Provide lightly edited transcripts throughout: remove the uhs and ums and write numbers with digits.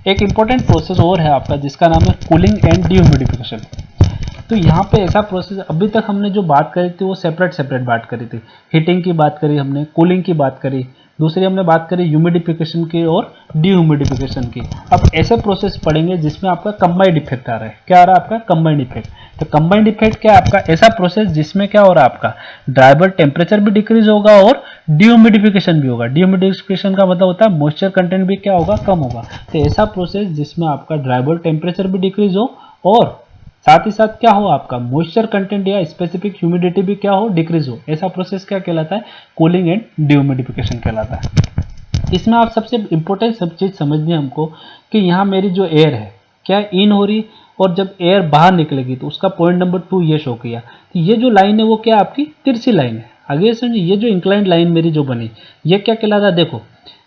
एक important process और है आपका जिसका नाम है कूलिंग एंड डिह्यूमिडिफिकेशन। तो यहाँ पे ऐसा प्रोसेस, अभी तक हमने जो बात करी थी वो सेपरेट बात करी थी। हीटिंग की बात करी हमने, कूलिंग की बात करी, दूसरी हमने बात करी ह्यूमिडिफिकेशन की और डिह्यूमिडिफिकेशन की। अब ऐसे प्रोसेस पढ़ेंगे जिसमें आपका कंबाइंड इफेक्ट आ रहा है। क्या आ रहा है आपका? Combined effect. तो कंबाइंड इफेक्ट क्या है आपका? ऐसा प्रोसेस जिसमें क्या हो रहा है आपका, ड्राइबल टेम्परेचर भी डिक्रीज होगा और डिह्यूमिडिफिकेशन भी होगा। डिह्यूमिडिफिकेशन का मतलब होता है मॉइस्चर कंटेंट भी क्या होगा? कम होगा। तो ऐसा प्रोसेस जिसमें आपका ड्राइबल टेम्परेचर भी डिक्रीज हो और साथ ही साथ क्या हो, आपका मॉइस्चर कंटेंट या स्पेसिफिक ह्यूमिडिटी भी क्या हो? डिक्रीज हो। ऐसा प्रोसेस क्या कहलाता है? कूलिंग एंड डिह्यूमिडिफिकेशन कहलाता है। इसमें आप सबसे इंपॉर्टेंट सब चीज समझनी है हमको कि यहाँ मेरी जो एयर है क्या इन हो रही, और जब एयर बाहर निकलेगी तो उसका पॉइंट नंबर 2 ये शो किया। तो ये जो लाइन है वो क्या आपकी तिरछी लाइन है। आगे समझिए, ये जो इंक्लाइंड लाइन मेरी जो बनी ये क्या कहलाता है? देखो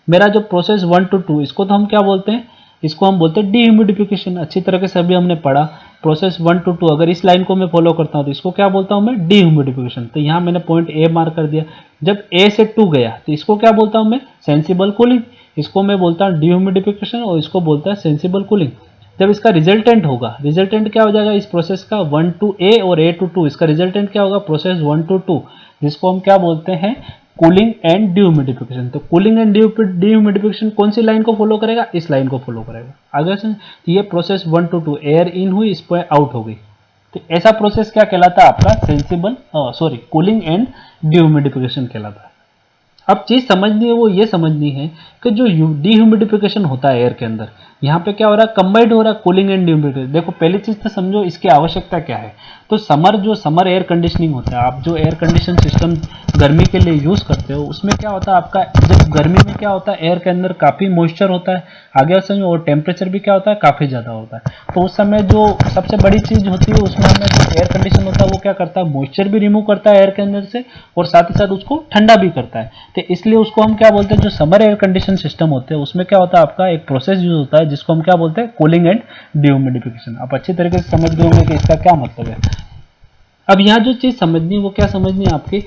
मेरा जो प्रोसेस 1 to 2 इसको तो हम क्या बोलते हैं? इसको हम बोलते हैं डिह्यूमिडिफिकेशन। अच्छी तरह से सभी हमने पढ़ा। प्रोसेस 1 to 2 अगर इस लाइन को मैं फॉलो करता हूँ तो इसको क्या बोलता हूँ मैं? डिह्यूमिडिफिकेशन। तो यहाँ मैंने पॉइंट ए मार्क कर दिया। जब ए से 2 गया तो इसको क्या बोलता हूँ मैं? Sensible cooling. इसको मैं बोलता हूँ डिह्यूमिडिफिकेशन और इसको बोलता है सेंसिबल कूलिंग। जब इसका रिजल्टेंट होगा, रिजल्टेंट क्या हो जाएगा इस प्रोसेस का? 1 to A और A to 2, इसका रिजल्टेंट क्या होगा? प्रोसेस 1 to 2, जिसको हम क्या बोलते हैं? Cooling and dehumidification. तो कूलिंग एंड डिह्यूमिडिफिकेशन कौन सी लाइन को फॉलो करेगा? इस लाइन को फॉलो करेगा। आगे से ये प्रोसेस 1 to 2 एयर इन हुई, इस पर आउट हो गई। तो ऐसा प्रोसेस क्या कहलाता है आपका? सेंसिबल कूलिंग एंड डिह्यूमिडिफिकेशन कहलाता है। अब चीज समझनी है वो ये समझनी है कि जो डिह्यूमिडिफिकेशन होता है एयर के अंदर, यहाँ पे क्या हो रहा है? कंबाइंड हो रहा है कूलिंग एंड डिह्यूमिडिफिकेशन। देखो पहली चीज तो समझो इसकी आवश्यकता क्या है। तो समर एयर कंडीशनिंग होता है, आप जो एयर कंडीशन सिस्टम गर्मी के लिए यूज करते हो उसमें क्या होता है आपका, जब गर्मी में क्या होता है एयर के अंदर काफी मॉइस्चर होता है, आगे समझो, और टेम्परेचर भी क्या होता है? काफी ज्यादा होता है। तो उस समय जो सबसे बड़ी चीज होती है उसमें हमें जो एयर कंडीशन होता है वो क्या करता है? मॉइस्चर भी रिमूव करता है एयर के अंदर से और साथ ही साथ उसको ठंडा भी करता है। तो इसलिए उसको हम क्या बोलते हैं? जो समर एयर कंडीशन सिस्टम होते हैं उसमें क्या होता है आपका एक प्रोसेस यूज होता है जिसको हम क्या बोलते हैं? Cooling and dehumidification. आप अच्छी तरीके से समझ गए होंगे कि इसका क्या मतलब है। अब यहाँ जो चीज समझनी है वो क्या समझनी है आपकी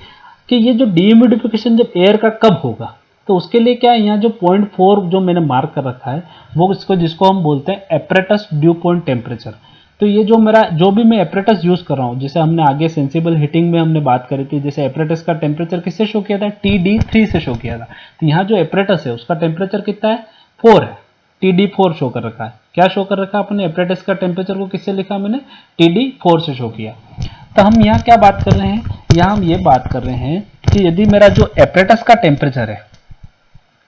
कि ये जो डिह्यूमिडिफिकेशन जब एयर का कब होगा, तो उसके लिए क्या है, यहाँ जो 0.4 जो मैंने मार्क कर रखा है वो इसको जिसको हम बोलते हैं एपरेटस ड्यू पॉइंट टेम्परेचर। तो ये जो मेरा जो भी मैं एपरेटस यूज कर रहा हूँ, जैसे हमने आगे सेंसिबल हीटिंग में हमने बात करी थी, जैसे एपरेटस का टेम्परेचर किससे शो किया था? TD3 से शो किया था। तो यहाँ जो एपरेटस है उसका टेम्परेचर कितना है? 4 है। TD4 शो कर रखा है। क्या शो कर रखा है अपने? एपरेटस का टेम्परेचर को किससे लिखा मैंने? TD4 से शो किया। तो हम यहाँ क्या बात कर रहे हैं? यहाँ हम ये बात कर रहे हैं कि यदि मेरा जो एपरेटस का टेम्परेचर है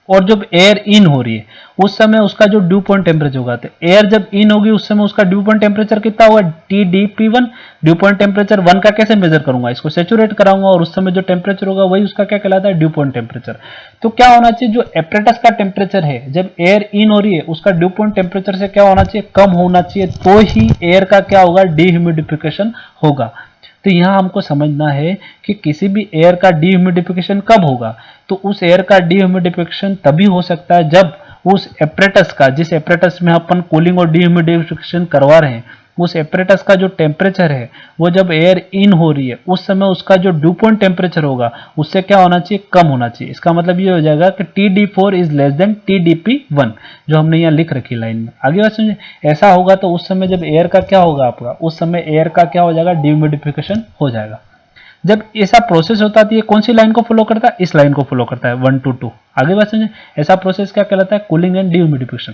और जब एयर इन हो रही है उस समय उसका जो ड्यू पॉइंट टेम्परेचर होगा, तो एयर जब इन होगी उस समय उसका ड्यू पॉइंट टेम्परेचर कितना होगा? TDP1। ड्यू पॉइंट टेम्परेचर 1 का कैसे मेजर करूंगा? इसको सेचुरेट कराऊंगा और उस समय जो टेम्परेचर होगा वही उसका क्या कहलाता है? Due point temperature. तो क्या होना चाहिए? जो एपरेटस का टेम्परेचर है जब एयर इन हो रही है उसका ड्यू पॉइंट टेम्परेचर से क्या होना चाहिए? कम होना चाहिए, तो ही एयर का क्या होगा? डिह्यूमिडिफिकेशन होगा। तो यहाँ हमको समझना है कि किसी भी एयर का डिह्यूमिडिफिकेशन कब होगा। तो उस एयर का डिह्यूमिडिफिकेशन तभी हो सकता है जब उस एपरेटस का, जिस एपरेटस में अपन कूलिंग और डिह्यूमिडिफिकेशन करवा रहे हैं, उस एपरेटस का जो टेम्परेचर है वो जब एयर इन हो रही है उस समय उसका जो ड्यू पॉइंट टेम्परेचर होगा उससे क्या होना चाहिए? कम होना चाहिए। इसका मतलब ये हो जाएगा कि TD4 is less than TDP1, जो हमने यहाँ लिख रखी लाइन में। आगे बात समझे, ऐसा होगा तो उस समय जब एयर का क्या होगा आपका? उस समय एयर का क्या हो जाएगा? डिह्यूमिडिफिकेशन हो जाएगा। जब ऐसा प्रोसेस होता है तो ये कौन सी लाइन को फॉलो करता है? इस लाइन को फॉलो करता है 1 to 2। आगे बात समझे, ऐसा प्रोसेस क्या कहलाता है? Cooling and dehumidification.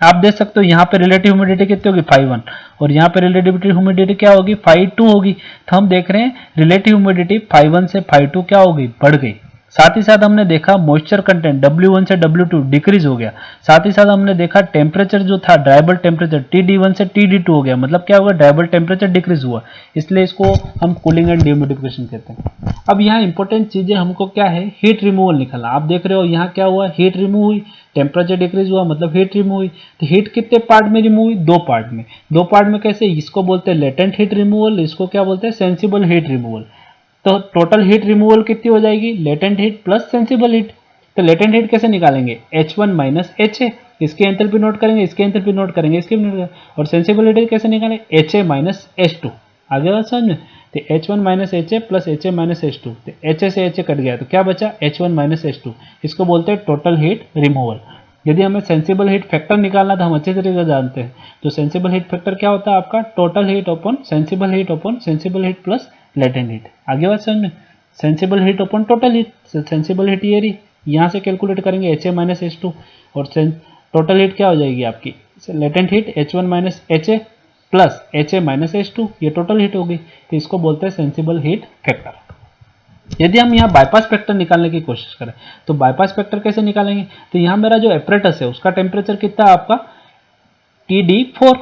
आप देख सकते हो यहाँ पे रिलेटिव ह्यूमिडिटी कितनी होगी? 5.1, और यहाँ पे रिलेटिव ह्यूमिडिटी क्या होगी? 5.2 होगी। तो हम देख रहे हैं रिलेटिव ह्यूमिडिटी 5.1 से 5.2 क्या हो गई? बढ़ गई। साथ ही साथ हमने देखा मॉइस्चर कंटेंट W1 से W2 डिक्रीज हो गया। साथ ही साथ हमने देखा टेम्परेचर जो था ड्राइबल टेम्परेचर TD1 से TD2 हो गया। मतलब क्या होगा? ड्राइबल टेम्परेचर डिक्रीज हुआ, इसलिए इसको हम कूलिंग एंड डिह्यूमिडिफिकेशन कहते हैं। अब यहाँ इंपॉर्टेंट चीजें हमको क्या है? हीट रिमूवल निकालना। आप देख रहे हो यहाँ क्या हुआ? हीट रिमूव हुई, टेम्परेचर डिक्रीज हुआ, मतलब हीट रिमूव हुई। तो हीट कितने पार्ट में रिमूव हुई? 2 पार्ट में। 2 पार्ट में कैसे? इसको बोलते हैं लेटेंट हीट रिमूवल, इसको क्या बोलते हैं? Sensible heat removal. तो टोटल हीट रिमूवल कितनी हो जाएगी? Latent heat plus sensible heat. तो लेटेंट हीट कैसे निकालेंगे? H1 minus HA। इसकी एंथैल्पी नोट करेंगे, इसकी एंथैल्पी नोट करेंगे, इसकी नोट करेंगे। और सेंसिबल हीट कैसे निकालेंगे? HA minus H2। आगे बात समझ में? तो H1 minus HA plus HA minus H2। तो HA से HA कट गया तो क्या बचा? H1 minus H2। इसको बोलते हैं टोटल हीट रिमूवल। यदि हमें सेंसिबल हीट फैक्टर निकालना तो हम अच्छे तरीके से जानते हैं, तो सेंसिबल हीट फैक्टर क्या होता है आपका, total heat upon sensible heat plus latent heat. आगे बात समझ में, sensible heat upon total heat, sensible heat ये रही, यहाँ से कैलकुलेट करेंगे HA माइनस H2, और टोटल हीट क्या हो जाएगी आपकी, latent heat H1 minus HA plus HA minus H2, ये टोटल हीट होगी, तो इसको बोलते हैं सेंसिबल हीट फैक्टर। यदि हम यहाँ बाईपास फैक्टर निकालने की कोशिश करें तो बाईपास फैक्टर कैसे निकालेंगे, तो यहाँ मेरा जो एपरेटस है उसका टेम्परेचर कितना है आपका TD4।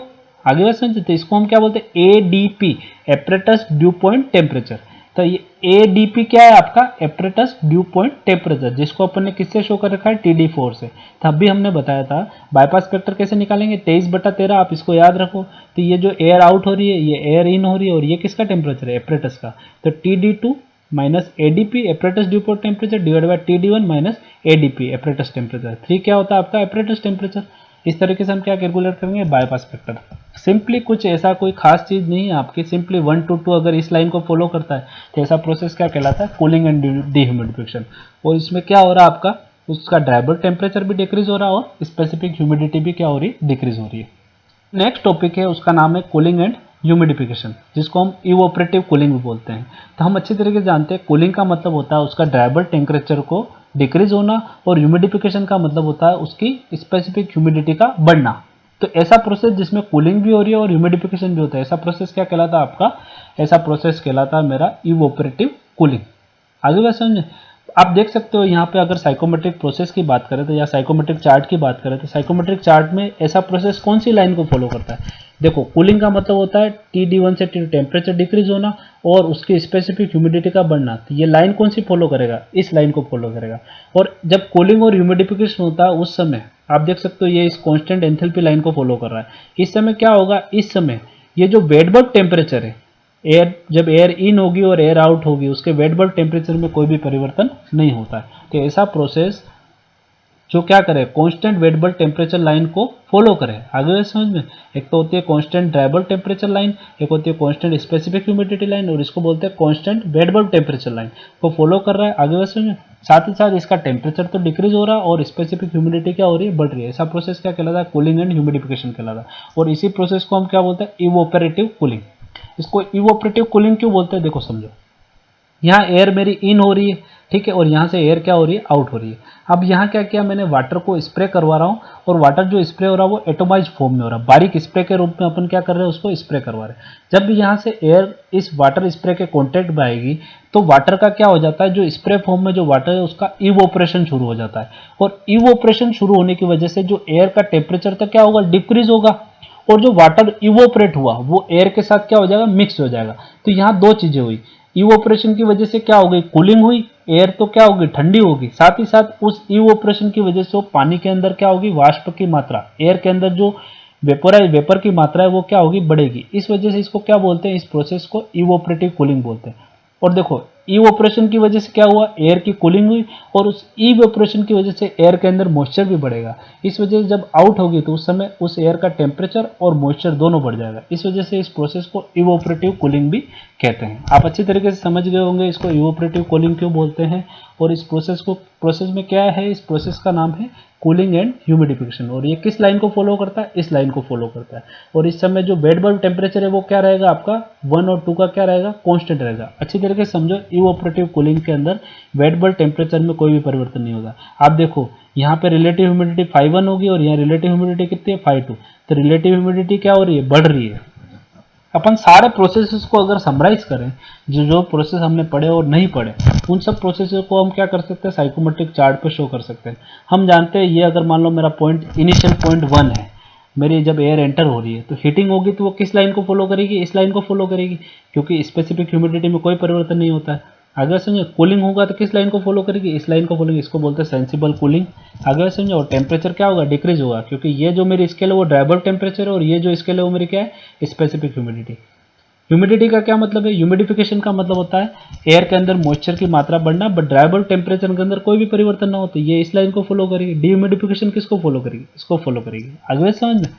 आगे बात समझे, तो इसको हम क्या बोलते हैं ADP, apparatus due point temperature. तो ये ADP क्या है आपका, एपरेटस ड्यू पॉइंट टेम्परेचर, जिसको अपन ने किससे शो कर रखा है, TD4 से। तब भी हमने बताया था बाईपास फैक्टर कैसे निकालेंगे, 23/13, आप इसको याद रखो। तो ये जो एयर आउट हो रही है, ये एयर इन हो रही है, और ये किसका टेम्परेचर है, एपरेटस का। तो TD2 minus ADP apparatus due point temperature divide by TD1 minus ADP apparatus temperature. 3 क्या होता है आपका, एपरेटस टेम्परेचर। इस तरीके से हम क्या कैलकुलेट करेंगे, बाईपास फैक्टर। सिंपली कुछ ऐसा कोई खास चीज नहीं है आपकी, सिंपली 1 to 2 अगर इस लाइन को फॉलो करता है तो ऐसा प्रोसेस क्या कहलाता है, कूलिंग एंड डिह्यूमिडिफिकेशन। और इसमें क्या हो रहा है आपका, उसका ड्राइबल टेम्परेचर भी डिक्रीज हो रहा है और स्पेसिफिक ह्यूमिडिटी भी क्या हो रही है, डिक्रीज हो रही है। नेक्स्ट टॉपिक है, उसका नाम है कूलिंग एंड ह्यूमिडिफिकेशन, जिसको हम इवोपरेटिव कूलिंग भी बोलते हैं। तो हम अच्छी तरीके से जानते हैं कूलिंग का मतलब होता है उसका ड्राइबल टेम्परेचर को डिक्रीज होना, और ह्यूमिडिफिकेशन का मतलब होता है उसकी स्पेसिफिक ह्यूमिडिटी का बढ़ना। तो ऐसा प्रोसेस जिसमें कूलिंग भी हो रही है और ह्यूमिडिफिकेशन भी होता है, ऐसा प्रोसेस क्या कहलाता है आपका, ऐसा प्रोसेस कहलाता है मेरा इवोपरेटिव कूलिंग। आगे बात समझे, आप देख सकते हो यहाँ पे अगर साइकोमेट्रिक प्रोसेस की बात करें तो, या साइकोमेट्रिक चार्ट की बात करें तो, साइकोमेट्रिक चार्ट में ऐसा प्रोसेस कौन सी लाइन को फॉलो करता है। देखो, कूलिंग का मतलब होता है TD1 से TD टेम्परेचर डिक्रीज होना और उसकी स्पेसिफिक ह्यूमिडिटी का बढ़ना। तो ये लाइन कौन सी फॉलो करेगा, इस लाइन को फॉलो करेगा। और जब कूलिंग और ह्यूमिडिफिकेशन होता है उस समय आप देख सकते हो ये इस कांस्टेंट एंथैल्पी लाइन को फॉलो कर रहा है। इस समय क्या होगा, इस समय ये जो वेट बल्ब टेम्परेचर है, एयर जब एयर इन होगी और एयर आउट होगी, उसके वेट बल्ब टेम्परेचर में कोई भी परिवर्तन नहीं होता है। तो ऐसा प्रोसेस जो क्या करे, constant wet bulb temperature line को फॉलो करे। आगे समझ में, एक तो होती है constant dry bulb temperature line, एक होती है कांस्टेंट स्पेसिफिक ह्यूमिडिटी लाइन, और इसको बोलते हैं constant wet bulb temperature line को फॉलो कर रहा है। आगे समझ में, साथ ही साथ इसका टेम्परेचर तो डिक्रीज हो रहा है और स्पेसिफिक ह्यूमिडिटी क्या हो रही है, बढ़ रही है। ऐसा प्रोसेस क्या कहलाता है, कूलिंग एंड ह्यूमिडिफिकेशन कहलाता है। और इसी प्रोसेस को हम क्या बोलते हैं, इवोपरेटिव कूलिंग। इसको इवोपरेटिव कूलिंग क्यों बोलते हैं, देखो समझो, यहाँ एयर मेरी इन हो रही है, ठीक है, और यहाँ से एयर क्या हो रही है, आउट हो रही है। अब यहाँ क्या किया मैंने, वाटर को स्प्रे करवा रहा हूँ, और वाटर जो स्प्रे हो रहा है वो एटोमाइज फॉर्म में हो रहा है, बारीक स्प्रे के रूप में अपन क्या कर रहे हैं, उसको स्प्रे करवा रहे हैं। जब भी यहाँ से एयर इस वाटर स्प्रे के कॉन्टेक्ट में आएगी तो वाटर का क्या हो जाता है, जो स्प्रे फॉर्म में जो वाटर है उसका इवोपरेशन शुरू हो जाता है, और इवोपरेशन शुरू होने की वजह से जो एयर का टेम्परेचर तो क्या होगा, डिक्रीज होगा, और जो वाटर इवोपरेट हुआ वो एयर के साथ क्या हो जाएगा, मिक्स हो जाएगा। तो यहाँ दो चीजें हुई, इवोपरेशन की वजह से क्या हो गई, कूलिंग हुई, एयर तो क्या होगी, ठंडी होगी, साथ ही साथ उस इवोपरेशन की वजह से पानी के अंदर क्या होगी, वाष्प की मात्रा, एयर के अंदर जो वेपर की मात्रा है वो क्या होगी, बढ़ेगी। इस वजह से इसको क्या बोलते हैं, इस प्रोसेस को इवोपरेटिव कूलिंग बोलते हैं। और देखो, इवोपरेशन की वजह से क्या हुआ, एयर की कूलिंग हुई, और उस इवोपरेशन की वजह से एयर के अंदर मॉइस्चर भी बढ़ेगा। इस वजह से जब आउट होगी तो उस समय उस एयर का टेम्परेचर और मॉइस्चर दोनों बढ़ जाएगा। इस वजह से इस प्रोसेस को इवोपरेटिव कूलिंग भी कहते हैं। आप अच्छी तरीके से समझ गए होंगे इसको इवोपरेटिव कूलिंग क्यों बोलते हैं, और इस प्रोसेस में क्या है, इस प्रोसेस का नाम है कूलिंग एंड ह्यूमिडिफिकेशन। और ये किस लाइन को फॉलो करता है, इस लाइन को फॉलो करता है। और इस समय जो वेट बल्ब टेम्परेचर है वो क्या रहेगा आपका, 1 और 2 का क्या रहेगा, कांस्टेंट रहेगा। अच्छी तरीके से समझो, इवोपरेटिव कूलिंग के अंदर वेट बल्ब टेम्परेचर में कोई भी परिवर्तन नहीं होगा। आप देखो यहाँ पे रिलेटिव ह्यूमिडिटी 5.1 होगी और यहाँ रिलेटिव ह्यूमिडिटी कितनी है, 5.2। तो रिलेटिव ह्यूमिडिटी क्या हो रही है, बढ़ रही है। अपन सारे प्रोसेसेस को अगर समराइज करें, जो प्रोसेस हमने पढ़े और नहीं पढ़े, उन सब प्रोसेसेस को हम क्या कर सकते हैं, साइकोमेट्रिक चार्ट पे शो कर सकते हैं। हम जानते हैं ये अगर मान लो मेरा पॉइंट इनिशियल पॉइंट 1 है, मेरी जब एयर एंटर हो रही है तो हीटिंग होगी तो वो किस लाइन को फॉलो करेगी, इस लाइन को फॉलो करेगी, क्योंकि स्पेसिफिक ह्यूमिडिटी में कोई परिवर्तन नहीं होता है। अगर समझो कूलिंग होगा तो किस लाइन को फॉलो करेगी, इस लाइन को फॉलो, इसको बोलते हैं सेंसिबल कूलिंग। अगर समझो, और टेम्परेचर क्या होगा, डिक्रीज होगा, क्योंकि ये जो मेरी स्केल है वो ड्राई बल्ब टेम्परेचर है और ये जो स्केल है वो मेरी क्या है, स्पेसिफिक ह्यूमिडिटी। ह्यूमिडिटी का क्या मतलब है, ह्यूमिडिफिकेशन का मतलब होता है एयर के अंदर मॉइस्चर की मात्रा बढ़ना, बट ड्राई बल्ब टेम्परेचर के अंदर कोई भी परिवर्तन ना होता, ये इस लाइन को फॉलो करेगी। डीह्यूमिडिफिकेशन किसको फॉलो करेगी, इसको फॉलो करेगी। आगे समझ में।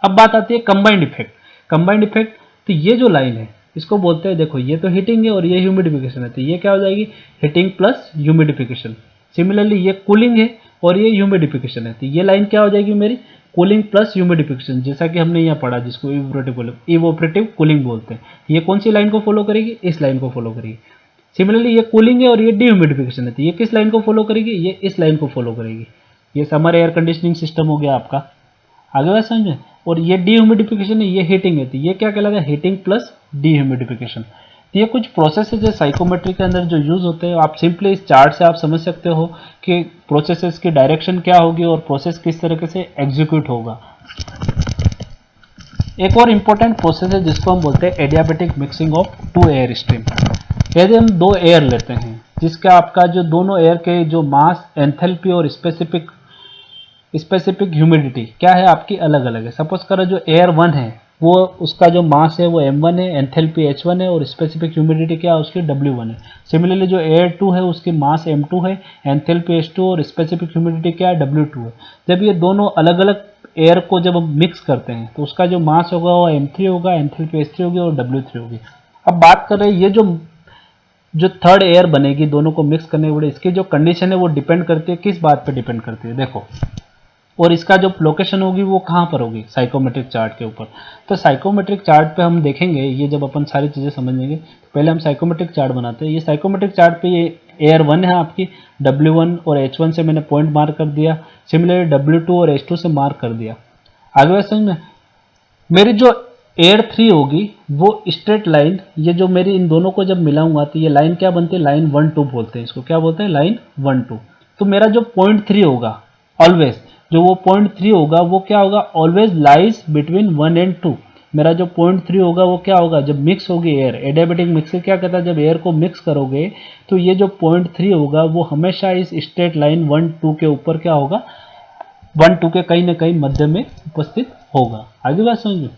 अब बात आती है कंबाइंड इफेक्ट। कंबाइंड इफेक्ट, तो ये जो लाइन है इसको बोलते हैं, देखो ये तो हीटिंग है और ये ह्यूमिडिफिकेशन है, तो ये क्या हो जाएगी, हीटिंग प्लस ह्यूमिडिफिकेशन। सिमिलरली ये कूलिंग है और ये ह्यूमिडिफिकेशन है। तो ये लाइन क्या हो जाएगी मेरी, कूलिंग प्लस ह्यूमिडिफिकेशन, जैसा कि हमने यहाँ पढ़ा जिसको इवोपरेटिव कूलिंग बोलते हैं। ये कौन सी लाइन को फॉलो करेगी, इस लाइन को फॉलो करेगी। सिमिलरली ये कूलिंग है और ये डीह्यूमिडिफिकेशन है, तो ये किस लाइन को फॉलो करेगी, ये इस लाइन को फॉलो करेगी। ये समर एयर कंडीशनिंग सिस्टम हो गया आपका, आगे बात समझ में। और ये डीह्यूमिडिफिकेशन है, ये हीटिंग है, तो ये क्या कहलाता है, हीटिंग प्लस डीह्यूमिडिफिकेशन। तो ये कुछ प्रोसेसेस है साइकोमेट्री के अंदर जो यूज होते हैं। आप सिंपली इस चार्ट से आप समझ सकते हो कि प्रोसेसेस की डायरेक्शन क्या होगी और प्रोसेस किस तरीके से एग्जीक्यूट होगा। एक और इंपॉर्टेंट प्रोसेस है जिसको हम बोलते हैं adiabatic mixing of two air stream. यदि हम दो एयर लेते हैं जिसका आपका जो दोनों एयर के जो मास, एंथैल्पी और स्पेसिफिक ह्यूमिडिटी क्या है आपकी अलग अलग है। सपोज करो जो एयर 1 है वो उसका जो मास है वो m1 है, एंथैल्पी h1 है और स्पेसिफिक ह्यूमिडिटी क्या है उसकी w1 है। सिमिलरली जो एयर 2 है उसकी मास m2 है, एंथैल्पी h2 और स्पेसिफिक ह्यूमिडिटी क्या है w2 है। जब ये दोनों अलग अलग एयर को जब हम मिक्स करते हैं तो उसका जो मास होगा वो m3 होगा, एंथैल्पी h3 होगी और w3 होगी। अब बात कर रहे हैं ये जो थर्ड एयर बनेगी दोनों को मिक्स करने के बाद इसकी जो कंडीशन है वो डिपेंड करती है किस बात पे डिपेंड करती है, देखो। और इसका जो लोकेशन होगी वो कहाँ पर होगी, साइकोमेट्रिक चार्ट के ऊपर। तो साइकोमेट्रिक चार्ट पे हम देखेंगे, ये जब अपन सारी चीज़ें समझेंगे तो पहले हम साइकोमेट्रिक चार्ट बनाते हैं। ये साइकोमेट्रिक चार्ट पे ये एयर 1 है आपकी, W1 और H1 से मैंने पॉइंट मार्क कर दिया, सिमिलरली W2 और H2 से मार्क कर दिया। आगे बात समझ में। मेरी जो एयर 3 होगी वो स्ट्रेट लाइन, ये जो मेरी इन दोनों को जब मिलाऊंगा तो ये लाइन क्या बनती है, लाइन 1 2 बोलते हैं इसको, क्या बोलते हैं, लाइन 1 2। तो मेरा जो पॉइंट 3 होगा ऑलवेज, जो वो पॉइंट 3 होगा वो क्या होगा, ऑलवेज लाइज बिटवीन 1 एंड 2। मेरा जो पॉइंट 3 होगा वो क्या होगा, जब मिक्स होगी एयर, एडियाबेटिक मिक्सिंग क्या कहता है, जब एयर को मिक्स करोगे तो ये जो पॉइंट 3 होगा वो हमेशा इस स्ट्रेट लाइन 1 2 के ऊपर क्या होगा, 1 2 के कहीं ना कहीं मध्य में उपस्थित होगा। आगे बात समझिए,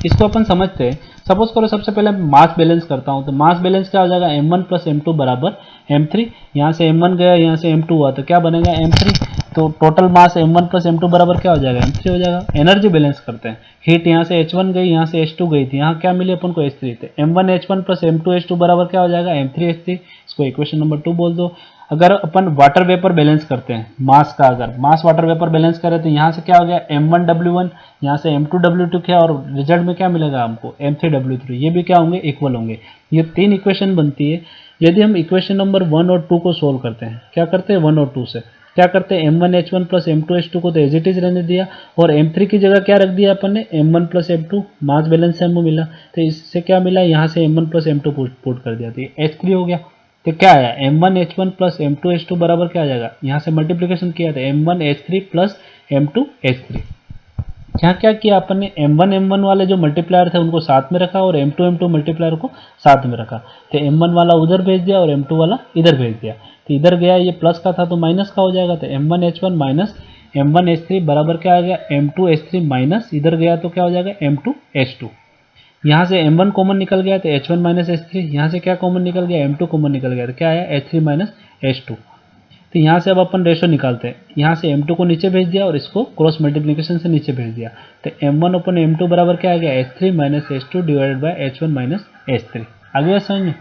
इसको अपन समझते हैं। सपोज करो सबसे पहले मास बैलेंस करता हूं, तो मास बैलेंस क्या हो जाएगा, m1 प्लस m2 बराबर m3। यहाँ से m1 गया, यहाँ से m2 हुआ तो क्या बनेगा m3। तो total mass m1 plus m2 बराबर क्या हो जाएगा, m3 हो जाएगा। एनर्जी बैलेंस करते हैं, हीट यहाँ से h1 गई, यहाँ से h2 गई थी, यहाँ क्या मिली अपन को h3 थे। m1 h1 plus m2 h2 बराबर क्या हो जाएगा, m3 h3। इसको इक्वेशन नंबर 2 बोल दो। अगर अपन वाटर वेपर बैलेंस करते हैं मास का, अगर मास वाटर वेपर बैलेंस करें तो यहाँ से क्या हो गया m1 w1, यहाँ से m2 w2 क्या, और रिजल्ट में क्या मिलेगा हमको m3 w3। ये भी क्या होंगे, इक्वल होंगे। ये 3 इक्वेशन बनती है। यदि हम इक्वेशन नंबर 1 और 2 को सोल्व करते हैं, क्या करते हैं 1 और 2 से क्या करते हैं, m1 h1 plus m2 h2 को तो एज इट इज रहने दिया और m3 की जगह क्या रख दिया अपन ने, m1 plus m2, mass balance से हमको मिला तो इससे क्या मिला, यहाँ से m1 प्लस m2 पुट कर दिया तो ये h3 हो गया। तो क्या आया, m1 h1 plus m2 h2 बराबर क्या आ जाएगा, यहाँ से मल्टीप्लिकेशन किया था m1 h3 plus m2 h3। यहाँ क्या किया अपन ने, m1 वाले जो मल्टीप्लायर थे उनको साथ में रखा और m2 मल्टीप्लायर को साथ में रखा। तो m1 वाला उधर भेज दिया और m2 वाला इधर भेज दिया। तो इधर गया, ये प्लस का था तो माइनस का हो जाएगा। तो m1 h1 minus m1 h3 बराबर क्या आ गया, m2 h3 माइनस इधर गया तो क्या हो जाएगा, m2 h2। यहाँ से m1 कॉमन निकल गया तो h1 माइनस h3, यहाँ से क्या कॉमन निकल गया, m2 कॉमन निकल गया तो क्या आया, h3 माइनस h2। तो यहाँ से अब अपन रेशो निकालते हैं, यहाँ से m2 को नीचे भेज दिया और इसको क्रॉस मल्टीप्लिकेशन से नीचे भेज दिया। तो m1 अपन m2 बराबर क्या आ गया, h3 minus h2 divided by h1 minus h3। आगे बात समझ में।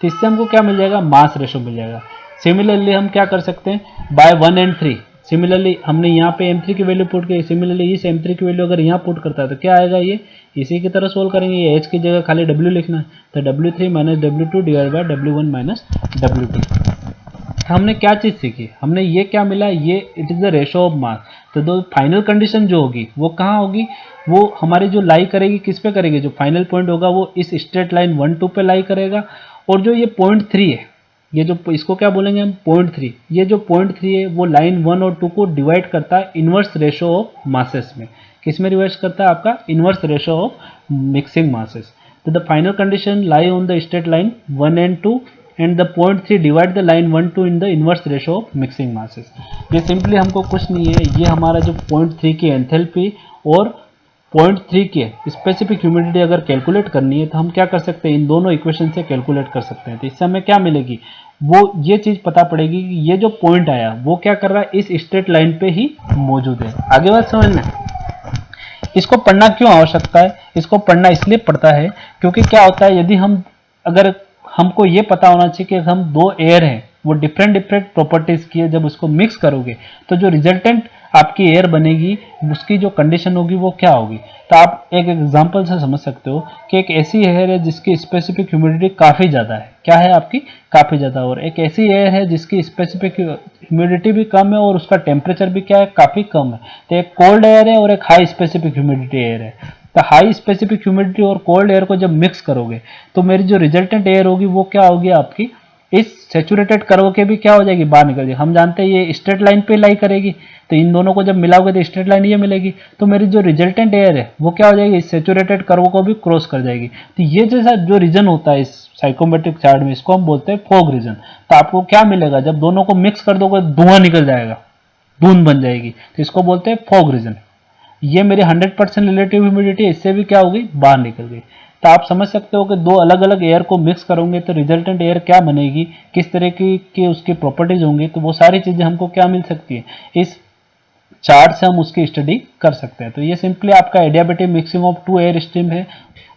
तो इससे हमको क्या मिल जाएगा, मास रेशो मिल जाएगा। सिमिलरली हम क्या कर सकते हैं, बाय 1 एंड 3। सिमिलरली हमने यहाँ पे m3 की वैल्यू पुट की, सिमिलरली इस m3 की वैल्यू अगर यहाँ पुट करता है तो क्या आएगा, ये इसी की तरह सोल्व करेंगे। ये h की जगह खाली w लिखना है तो w3 minus w2 divide by w1 minus w2। हमने क्या चीज़ सीखी, हमने ये क्या मिला, ये it is the ratio of mass. तो दो फाइनल कंडीशन जो होगी वो कहाँ होगी, वो हमारी जो लाई करेगी किस पे करेगी, जो फाइनल पॉइंट होगा वो इस स्ट्रेट लाइन 1 2 पे लाई करेगा। और जो ये पॉइंट 3 है, ये जो इसको क्या बोलेंगे हम, पॉइंट 3। ये जो पॉइंट 3 है वो लाइन 1 और 2 को डिवाइड करता है इनवर्स रेशो ऑफ मासेस में। किस में रिवर्स करता है, आपका inverse ratio of mixing masses. तो the final condition lie on the straight line 1 and 2 and the point 3 divide the line 1 2 in the inverse ratio of mixing masses। ये simply हमको कुछ नहीं है, ये हमारा जो पॉइंट 3 की एंथैल्पी और पॉइंट 3 की स्पेसिफिक ह्यूमिडिटी अगर कैलकुलेट करनी है तो हम क्या कर सकते हैं, इन दोनों इक्वेशन से कैलकुलेट कर सकते हैं। तो इससे हमें क्या मिलेगी, वो ये चीज़ पता पड़ेगी कि ये जो पॉइंट आया वो क्या कर रहा है, इस स्ट्रेट लाइन पे ही मौजूद है। आगे बात समझना। इसको पढ़ना क्यों आवश्यकता है, इसको पढ़ना इसलिए पड़ता है क्योंकि क्या होता है, यदि हम अगर हमको ये पता होना चाहिए कि हम दो एयर हैं वो डिफरेंट डिफरेंट प्रॉपर्टीज की है। जब उसको मिक्स करोगे तो जो रिजल्टेंट आपकी एयर बनेगी उसकी जो कंडीशन होगी वो क्या होगी। तो आप एक एग्जांपल से समझ सकते हो कि एक ऐसी एयर है जिसकी स्पेसिफिक ह्यूमिडिटी काफ़ी ज़्यादा है, क्या है आपकी, काफ़ी ज़्यादा, और एक ऐसी एयर है जिसकी स्पेसिफिक ह्यूमिडिटी भी कम है और उसका टेम्परेचर भी क्या है, काफ़ी कम है। तो एक कोल्ड एयर है और एक हाई स्पेसिफिक ह्यूमिडिटी एयर है। तो हाई स्पेसिफिक ह्यूमिडिटी और कोल्ड एयर को जब मिक्स करोगे तो मेरी जो रिजल्टेंट एयर होगी वो क्या होगी आपकी, इस सेचुरेटेड कर्व के भी क्या हो जाएगी, बाहर निकल जाएगी। हम जानते हैं ये स्ट्रेट लाइन पे लाई करेगी, तो इन दोनों को जब मिलाओगे तो स्ट्रेट लाइन ये मिलेगी। तो मेरी जो रिजल्टेंट एयर है वो क्या हो जाएगी, इस सेचुरेटेड कर्व को भी क्रॉस कर जाएगी। तो ये जैसा जो रीजन होता है इस साइकोमेट्रिक चार्ट में, इसको हम बोलते हैं फॉग रीजन। तो आपको क्या मिलेगा, जब दोनों को मिक्स कर दोगे धुआं निकल जाएगा, धुंध बन जाएगी, तो इसको बोलते हैं फॉग रीजन। ये मेरी 100% रिलेटिव ह्यूमिडिटी इससे भी क्या हो गई, बाहर निकल गई। तो आप समझ सकते हो कि दो अलग अलग एयर को मिक्स करोगे तो रिजल्टेंट एयर क्या बनेगी, किस तरह की उसकी प्रॉपर्टीज होंगी। तो वो सारी चीजें हमको क्या मिल सकती है, इस चार्ट से हम उसकी स्टडी कर सकते हैं। तो ये सिंपली आपका adiabatic mixing of two air stream है।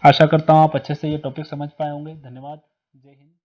आशा करता हूँ आप अच्छे से ये टॉपिक समझ पाए होंगे। धन्यवाद। जय हिंद।